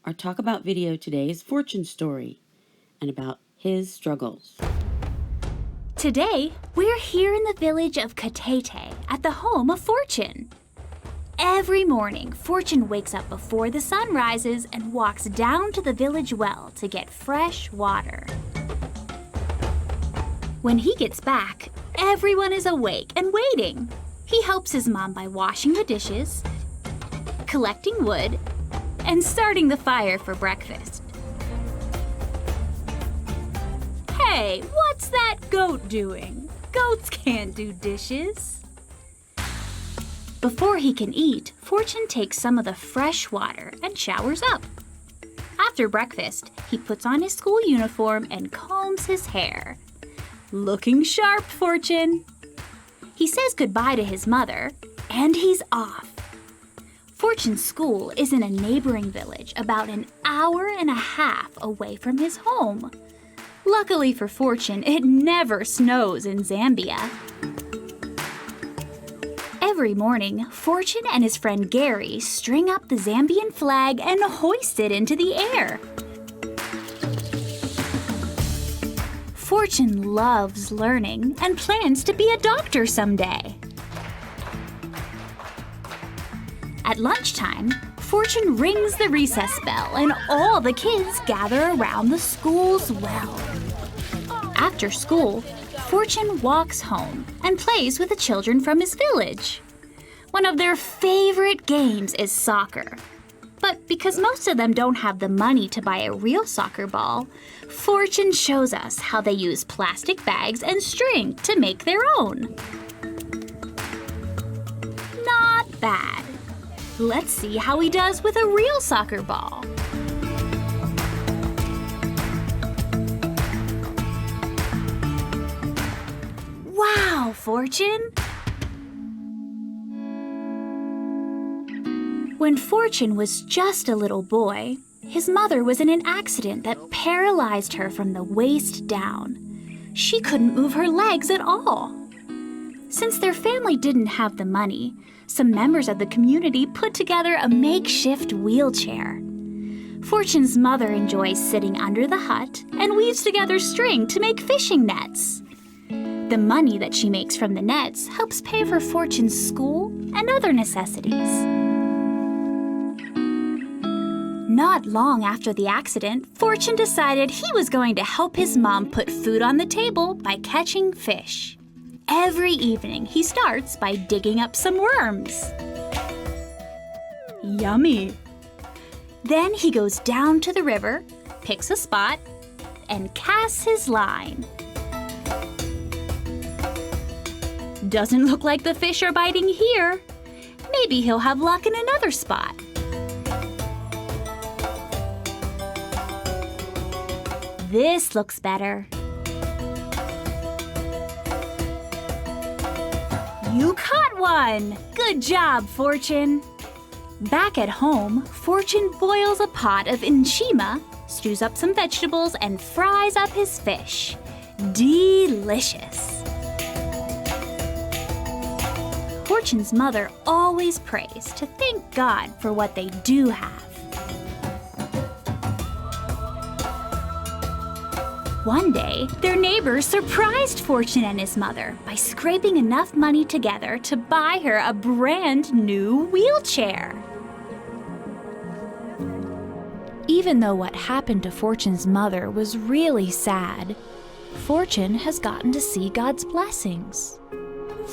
Our Talk About video today is Fortune's story and about his struggles. Today, we're here in the village of Katete at the home of Fortune. Every morning, Fortune wakes up before the sun rises and walks down to the village well to get fresh water. When he gets back, everyone is awake and waiting. He helps his mom by washing the dishes, collecting wood, and starting the fire for breakfast. Hey, what's that goat doing? Goats can't do dishes. Before he can eat, Fortune takes some of the fresh water and showers up. After breakfast, he puts on his school uniform and combs his hair. Looking sharp, Fortune. He says goodbye to his mother, and he's off. Fortune's school is in a neighboring village about an hour and a half away from his home. Luckily for Fortune, it never snows in Zambia. Every morning, Fortune and his friend Gary string up the Zambian flag and hoist it into the air. Fortune loves learning and plans to be a doctor someday. At lunchtime, Fortune rings the recess bell and all the kids gather around the school's well. After school, Fortune walks home and plays with the children from his village. One of their favorite games is soccer. But because most of them don't have the money to buy a real soccer ball, Fortune shows us how they use plastic bags and string to make their own. Not bad. Let's see how he does with a real soccer ball. Wow, Fortune! When Fortune was just a little boy, his mother was in an accident that paralyzed her from the waist down. She couldn't move her legs at all. Since their family didn't have the money, some members of the community put together a makeshift wheelchair. Fortune's mother enjoys sitting under the hut and weaves together string to make fishing nets. The money that she makes from the nets helps pay for Fortune's school and other necessities. Not long after the accident, Fortune decided he was going to help his mom put food on the table by catching fish. Every evening, he starts by digging up some worms. Yummy! Then he goes down to the river, picks a spot, and casts his line. Doesn't look like the fish are biting here. Maybe he'll have luck in another spot. This looks better. You caught one! Good job, Fortune! Back at home, Fortune boils a pot of nshima, stews up some vegetables, and fries up his fish. Delicious! Fortune's mother always prays to thank God for what they do have. One day, their neighbors surprised Fortune and his mother by scraping enough money together to buy her a brand new wheelchair. Even though what happened to Fortune's mother was really sad, Fortune has gotten to see God's blessings.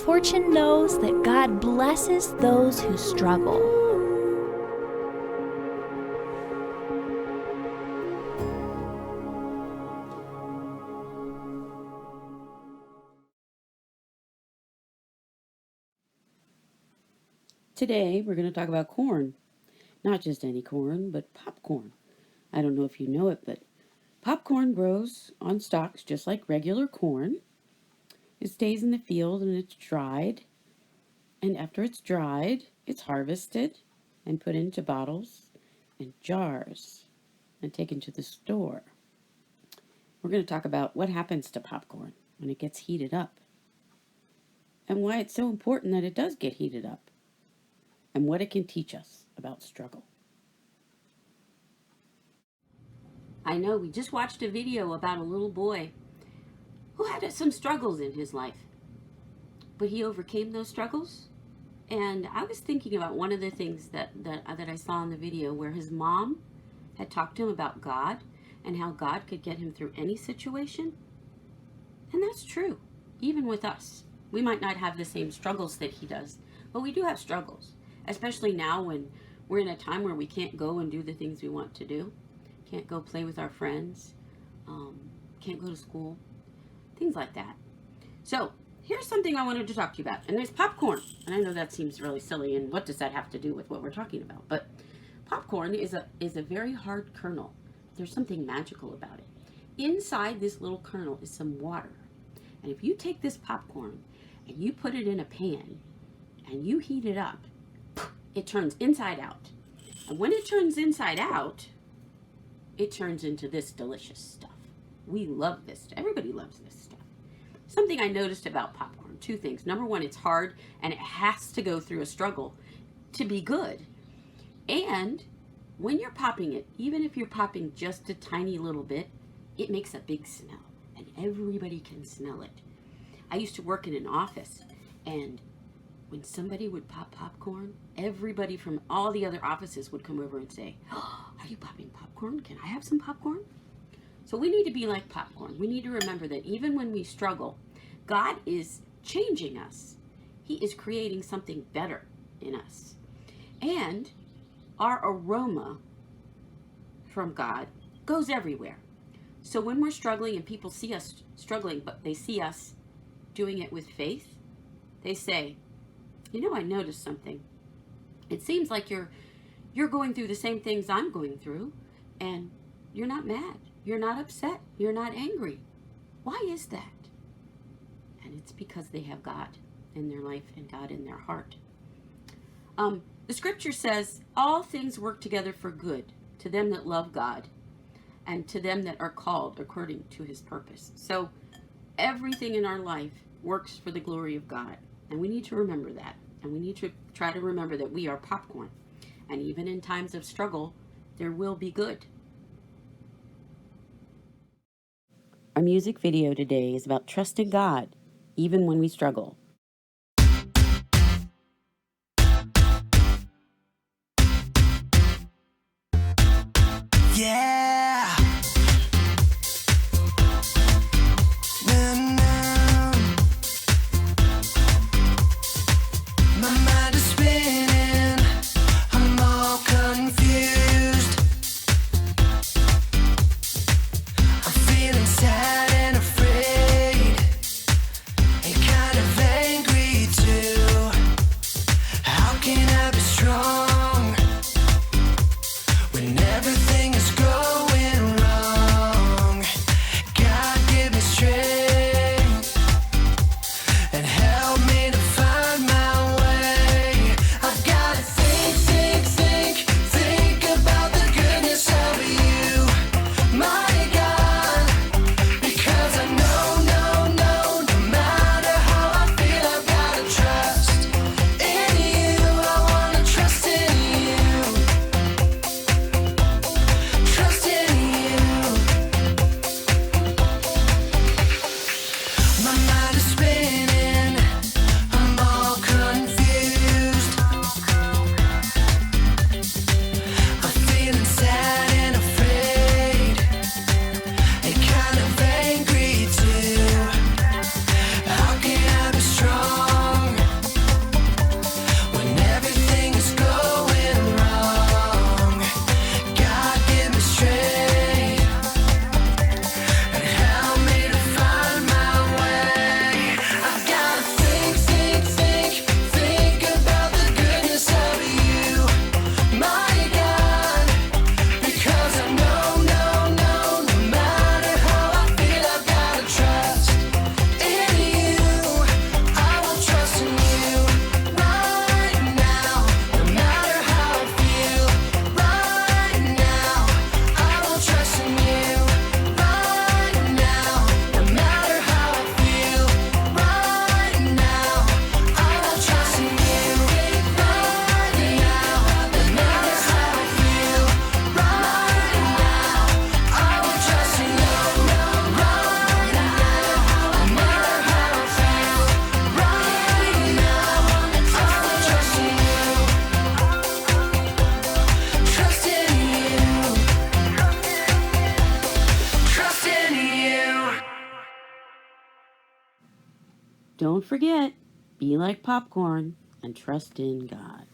Fortune knows that God blesses those who struggle. Today, we're going to talk about corn. Not just any corn, but popcorn. I don't know if you know it, but popcorn grows on stalks just like regular corn. It stays in the field and it's dried. And after it's dried, it's harvested and put into bottles and jars and taken to the store. We're going to talk about what happens to popcorn when it gets heated up and why it's so important that it does get heated up and what it can teach us about struggle. I know we just watched a video about a little boy who had some struggles in his life, but he overcame those struggles. And I was thinking about one of the things that I saw in the video where his mom had talked to him about God and how God could get him through any situation. And that's true, even with us. We might not have the same struggles that he does, but we do have struggles, especially now when we're in a time where we can't go and do the things we want to do. Can't go play with our friends, can't go to school, things like that. So here's something I wanted to talk to you about, and there's popcorn. And I know that seems really silly, and what does that have to do with what we're talking about? But popcorn is a very hard kernel. There's something magical about it. Inside this little kernel is some water. And if you take this popcorn and you put it in a pan and you heat it up, it turns inside out. And when it turns inside out, it turns into this delicious stuff. We love this. Everybody loves this stuff. Something I noticed about popcorn, two things. Number one, it's hard and it has to go through a struggle to be good. And when you're popping it, even if you're popping just a tiny little bit, it makes a big smell and everybody can smell it. I used to work in an office, and when somebody would pop popcorn, everybody from all the other offices would come over and say, "Oh, are you popping popcorn? Can I have some popcorn?" So we need to be like popcorn. We need to remember that even when we struggle, God is changing us. He is creating something better in us. And our aroma from God goes everywhere. So when we're struggling and people see us struggling, but they see us doing it with faith, they say, "You know, I noticed something. It seems like you're going through the same things I'm going through, and you're not mad. You're not upset. You're not angry. Why is that?" And it's because they have God in their life and God in their heart. The scripture says, "All things work together for good to them that love God and to them that are called according to his purpose." So everything in our life works for the glory of God. And we need to remember that. And we need to try to remember that we are popcorn. And even in times of struggle, there will be good. Our music video today is about trusting God, even when we struggle. Yeah. No, no. My mind is spinning. I'm all confused. I'm feeling sad and afraid, and kind of angry too. How can I be strong when everything is going don't forget, be like popcorn and trust in God.